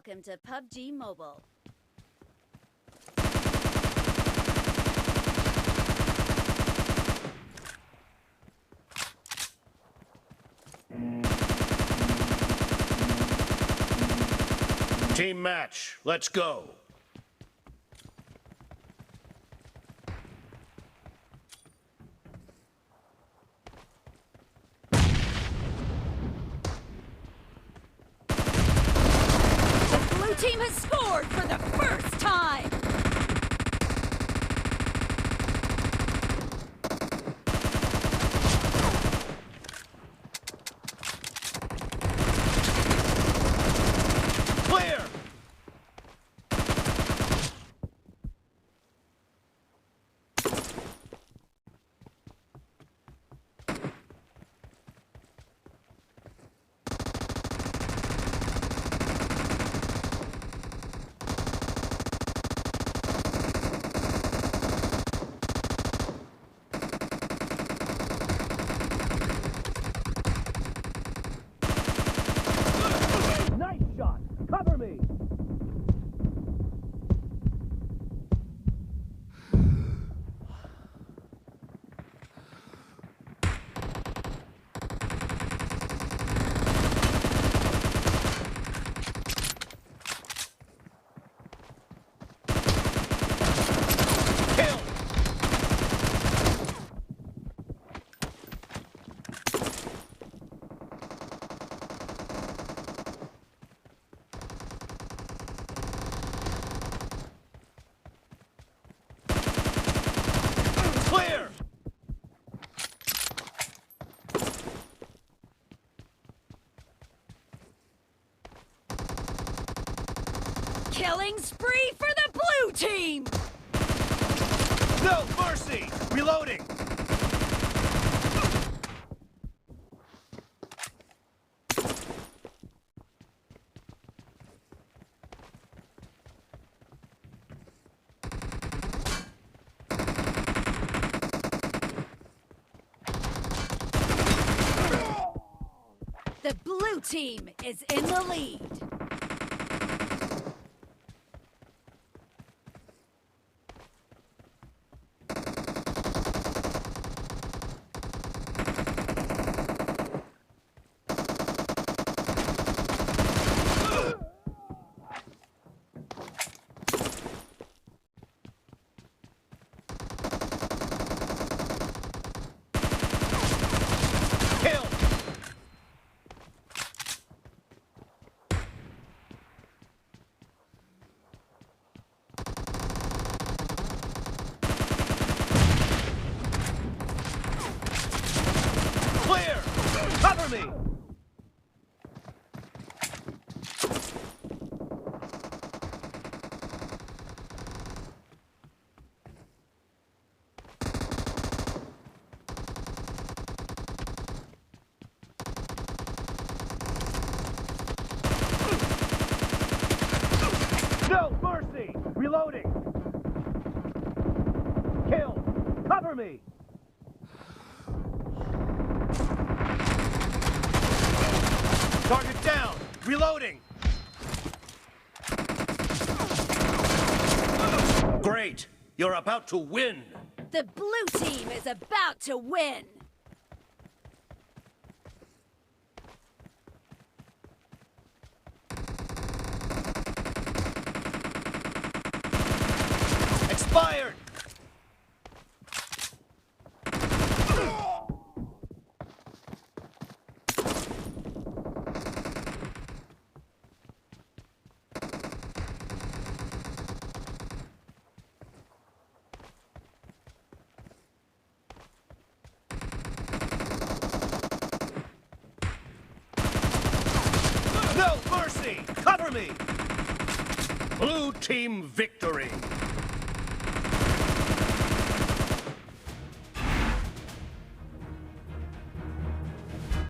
Welcome to PUBG Mobile. Team match, let's go. The blue team has scored for the first time. Clear! Nice shot! Cover me! Kill! Clear! Killing spree for the blue team. No mercy! Reloading! The blue team is in the lead. Kill! Clear! Cover me! No mercy! Reloading! Kill! Cover me! Target down! Reloading! Great! You're about to win! The blue team is about to win. Expired! No mercy! Cover me! Blue team victory!